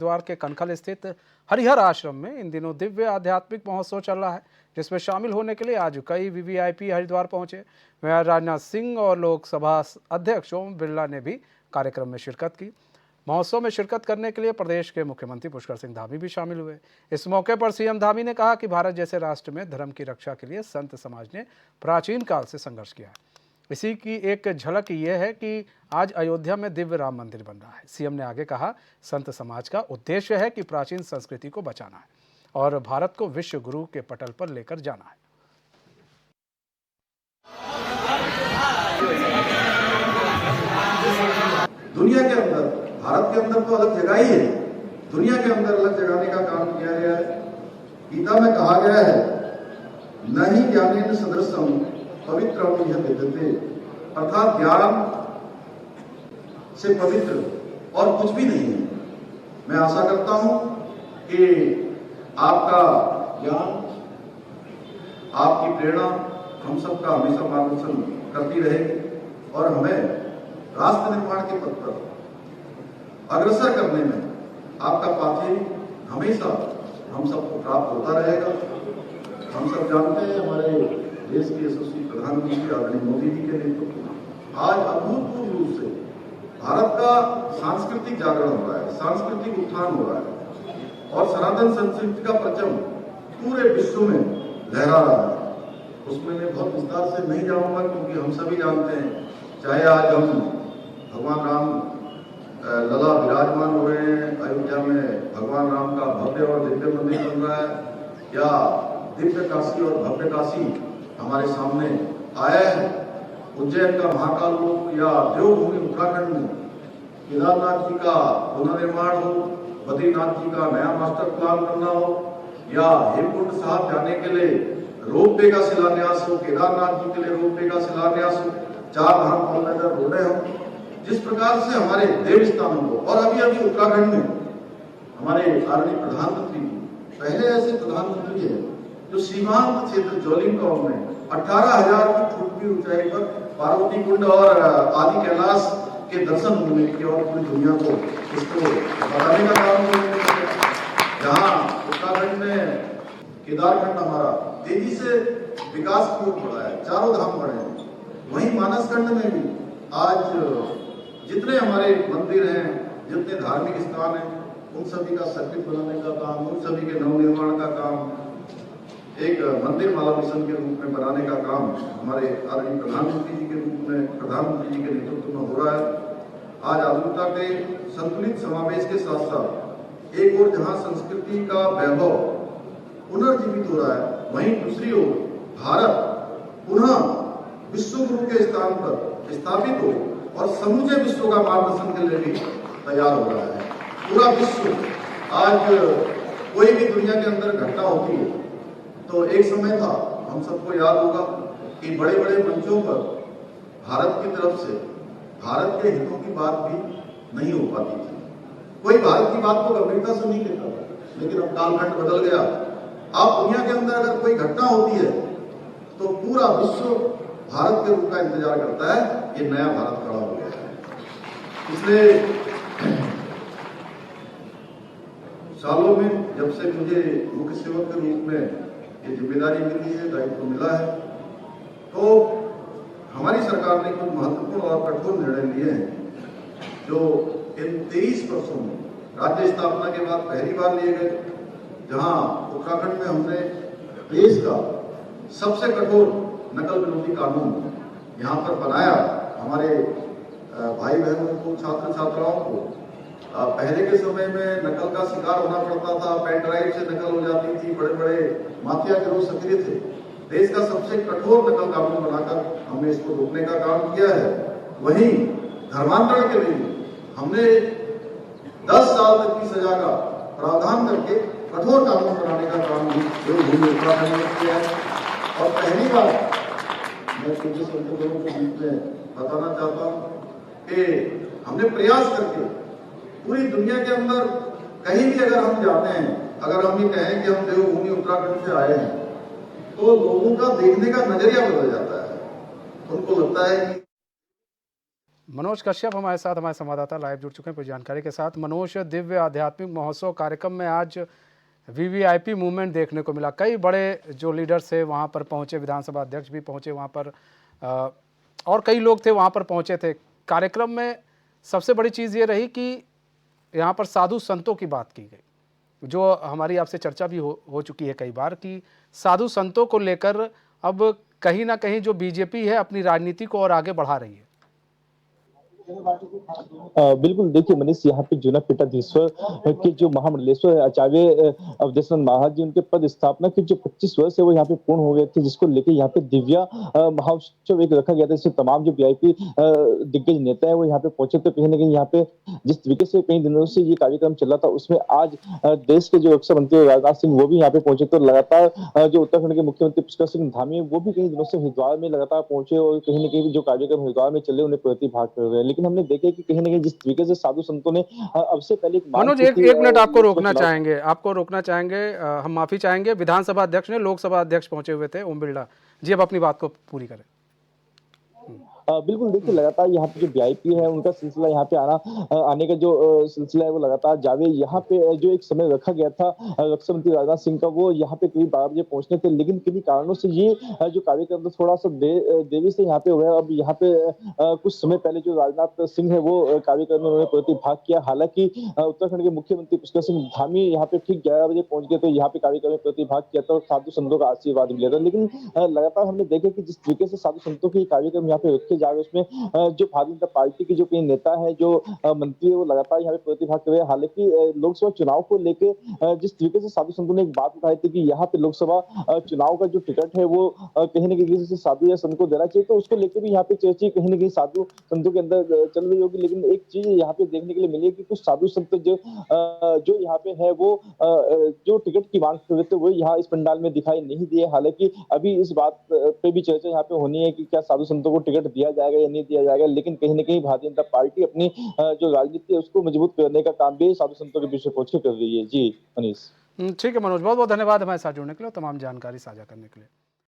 हरिद्वार के कनखल स्थित हरिहर आश्रम में इन दिनों दिव्य आध्यात्मिक महोत्सव चल रहा है, जिसमें शामिल होने के लिए आज कई वीवीआईपी हरिद्वार पहुंचे। वहीं राजनाथ सिंह और लोकसभा अध्यक्ष ओम बिरला ने भी कार्यक्रम में शिरकत की। महोत्सव में शिरकत करने के लिए प्रदेश के मुख्यमंत्री पुष्कर सिंह धामी भी शामिल हुए। इस मौके पर सीएम धामी ने कहा कि भारत जैसे राष्ट्र में धर्म की रक्षा के लिए संत समाज ने प्राचीन काल से संघर्ष किया है। इसी की एक झलक यह है कि आज अयोध्या में दिव्य राम मंदिर बन रहा है। सीएम ने आगे कहा, संत समाज का उद्देश्य है कि प्राचीन संस्कृति को बचाना है और भारत को विश्व गुरु के पटल पर लेकर जाना है। दुनिया के अंदर, भारत के अंदर तो अलग जगह ही है, दुनिया के अंदर अलग जगाने का काम किया गया है। गीता में कहा गया है, न ही ज्ञानेन सदृशम पवित्रम यह विद्यते, अर्थात ज्ञान से पवित्र और कुछ भी नहीं है। मैं आशा करता हूं कि आपका ज्ञान, आपकी प्रेरणा हम सबका हमेशा मार्गदर्शन करती रहेगी और हमें राष्ट्र निर्माण के पथ पर अग्रसर करने में आपका पाथेय हमेशा हम सबको प्राप्त होता रहेगा। हम सब जानते हैं, हमारे देश के यशस्वी प्रधानमंत्री आदरणीय मोदी जी के नेतृत्व में आज अभूतपूर्व रूप से भारत का सांस्कृतिक जागरण हो रहा है, सांस्कृतिक उत्थान हो रहा है और सनातन संस्कृति का परचम पूरे विश्व में लहरा रहा है। उसमें मैं बहुत विस्तार से नहीं जाऊंगा क्योंकि हम सभी जानते हैं, चाहे आज हम भगवान राम लला विराजमान हो रहे हैं, अयोध्या में भगवान राम का भव्य और दिव्य मंदिर बन रहा है, या दिव्य काशी और भव्य काशी हमारे सामने आया है, उज्जैन का महाकाल हो या देवभूमि उत्तराखंड में केदारनाथ जी का पुनर्निर्माण हो, बद्रीनाथ जी का नया मास्टर प्लान करना हो, या हेमकुंड साहब जाने के लिए रोपवे का शिलान्यास हो, केदारनाथ जी के लिए रोपवे का शिलान्यास हो, 4 धाम कॉरिडोर रोडे हो, जिस प्रकार से हमारे देव स्थानों को, और अभी अभी उत्तराखंड में हमारे आदरणीय प्रधानमंत्री जी, पहले ऐसे प्रधानमंत्री है जो सीमांत क्षेत्र जोलिम गांव में 18,000 फुट की ऊंचाई पर पार्वती कुंड और आदि कैलाश के दर्शन होने की और पूरी दुनिया को इसको बताने का काम किया। जहां उत्तराखंड में केदारखंड हमारा तेजी से विकास की ओर बढ़ा है, 4 धाम बढ़े हैं, वहीं मानसखंड में भी आज जितने हमारे मंदिर हैं, जितने धार्मिक स्थान हैं, उन सभी का सर्किट बनाने का काम, उन सभी के नवनिर्माण का काम, एक मंदिर माला मिशन के रूप में बनाने का काम हमारे आदरणीय प्रधानमंत्री जी के रूप में, प्रधानमंत्री जी के नेतृत्व में हो रहा है। आज आधुनिकता के संतुलित समावेश के साथ साथ एक ओर जहां संस्कृति का वैभव पुनर्जीवित हो रहा है, वहीं दूसरी ओर भारत पुनः विश्व गुरु के स्थान पर स्थापित हो और समूचे विश्व का मार्गदर्शन के लिए भी तैयार हो रहा है। पूरा विश्व, आज कोई भी दुनिया के अंदर घटना होती है तो एक समय था, हम सबको याद होगा कि बड़े बड़े मंचों पर भारत की तरफ से भारत के हितों की बात भी नहीं हो पाती थी। कोई भारत की बात को गंभीरता से नहीं लेता था, लेकिन अब कालखंड बदल गया। आप दुनिया के अंदर अगर कोई घटना होती है तो पूरा विश्व भारत के रूप का इंतजार करता है। ये नया भारत खड़ा हो गया है। पिछले सालों में जब से मुझे मुख्य सेवक के रूप में ये जिम्मेदारी मिली है, दायित्व मिला है, तो हमारी सरकार ने कुछ महत्वपूर्ण और कठोर निर्णय लिए हैं जो इन 23 वर्षों में राज्य स्थापना के बाद पहली बार लिए गए। जहां उत्तराखंड में हमने देश का सबसे कठोर नकल विरोधी कानून यहाँ पर बनाया। हमारे भाई बहनों को, छात्र छात्राओं को पहले के समय में नकल का शिकार होना पड़ता था, पेन ड्राइव से नकल हो जाती थी, बड़े बड़े माफिया गिरोह सक्रिय थे। देश का सबसे कठोर नकल कानून बनाकर हमने इसको रोकने का काम किया है। वहीं धर्मांतरण के लिए हमने 10 साल तक की सजा का प्रावधान करके कठोर कानून बनाने का काम भी देवभूमि उत्तराखंड में किया है। और पहली बार मैं पूज्य संतों के बीच में बताना चाहता हूँ कि हमने प्रयास करके पूरी दुनिया के अंदर कहीं भी अगर हम जाते हैं, अगर हम ये कहें कि हम देवभूमि उत्तराखंड से आए हैं, तो लोगों का देखने का नजरिया बदल जाता है। उनको लगता है कि मनोज कश्यप हमारे साथ, हमारे संवाददाता लाइव जुड़ चुके हैं पूरी जानकारी के साथ। मनोज, दिव्य आध्यात्मिक महोत्सव कार्यक्रम में आज वीवीआईपी मूवमेंट देखने को मिला। कई बड़े जो लीडर्स थे वहाँ पर पहुँचे, विधानसभा अध्यक्ष भी पहुँचे वहाँ पर, और कई लोग थे वहाँ पर पहुँचे थे। कार्यक्रम में सबसे बड़ी चीज़ ये रही कि यहाँ पर साधु संतों की बात की गई, जो हमारी आपसे चर्चा भी हो चुकी है कई बार, कि साधु संतों को लेकर अब कहीं ना कहीं जो बीजेपी है अपनी राजनीति को और आगे बढ़ा रही है। बिल्कुल, देखिए मनीष, यहाँ पे जूना पीठाधीश्वर के जो महामंडलेश्वर आचार्य अवधेशानंद महाराज जी, उनके पद स्थापना के जो 25 वर्ष है वो यहाँ पे पूर्ण हो गए थे, जिसको लेके यहाँ पे दिव्या महोत्सव एक रखा गया था, जिससे तमाम जो वीआईपी दिग्गज नेता है वो यहाँ पे पहुंचे। तो कहीं ना कहीं यहाँ पे जिस तरीके से कई दिनों से ये कार्यक्रम चल रहा था, उसमें आज देश के जो रक्षा मंत्री राजनाथ सिंह वो भी यहाँ पे पहुंचे। तो लगातार जो उत्तराखंड के मुख्यमंत्री पुष्कर सिंह धामी है वो भी कई दिनों से हरिद्वार में लगातार पहुंचे, और कहीं ना कहीं जो कार्यक्रम हरिद्वार में चले उन्हें प्रतिभाग कर रहे हैं। लेकिन हमने देखा कि कहीं ना कहीं जिस तरीके से साधु संतों ने अब से पहले मनोज, एक मिनट आपको रोकना चाहेंगे, हम माफी चाहेंगे। विधानसभा अध्यक्ष ने लोकसभा अध्यक्ष पहुंचे हुए थे, ओम बिरला जी, अब अपनी बात को पूरी करें। बिल्कुल, देखिए लगातार यहाँ पे जो वीआईपी है उनका सिलसिला यहाँ पे आने का जो सिलसिला है वो लगातार जारी है। यहाँ पे जो एक समय रखा गया था रक्षा मंत्री राजनाथ सिंह का, वो यहाँ पे करीब 12 बजे पहुंचने थे, लेकिन किन्हीं कारणों से ये जो कार्यक्रम था थोड़ा सा देरी से यहाँ पे हो गया। अब यहाँ पे कुछ समय पहले जो राजनाथ सिंह है वो कार्यक्रम में उन्होंने प्रतिभाग किया। हालांकि उत्तराखंड के मुख्यमंत्री पुष्कर सिंह धामी यहाँ पे ठीक 11 बजे पहुंच गए, तो यहाँ पे कार्यक्रम में प्रतिभाग किया था और साधु संतों का आशीर्वाद मिला था। लेकिन लगातार हमने देखा कि जिस तरीके से साधु संतों के कार्यक्रम यहाँ पे रखे जा रहे, उसमें जो भारतीय जनता पार्टी की जो कई नेता है, जो मंत्री है, वो लगातार यहाँ पे प्रतिभाग कर रहे हैं। हालांकि लोकसभा चुनाव को लेके जिस तरीके से साधु संतों ने एक बात उठाई थी कि यहाँ पे लोकसभा चुनाव का जो टिकट है वो कहीं ना कहीं किसी साधु या संत को देना चाहिए, तो उसको लेकर भी यहाँ पे चर्चा कहीं ना कहीं साधु संतों के अंदर चल रही होगी। लेकिन एक चीज यहाँ पे देखने के लिए मिली है कि कुछ साधु संत जो यहाँ पे है वो जो टिकट की मांग कर रहे थे वो यहाँ इस पंडाल में दिखाई नहीं दिए। हालांकि अभी इस बात पे भी चर्चा यहाँ पे होनी है कि क्या साधु संतों को टिकट दिया जाएगा या नहीं दिया जाएगा। लेकिन कहीं ना कहीं भारतीय जनता पार्टी अपनी जो राजनीति है उसको मजबूत करने का काम भी साधु संतों के पीछे पहुंच के कर रही है। जी मनीष। ठीक है मनोज, बहुत बहुत धन्यवाद हमारे साथ जुड़ने के लिए, तमाम जानकारी साझा करने के लिए।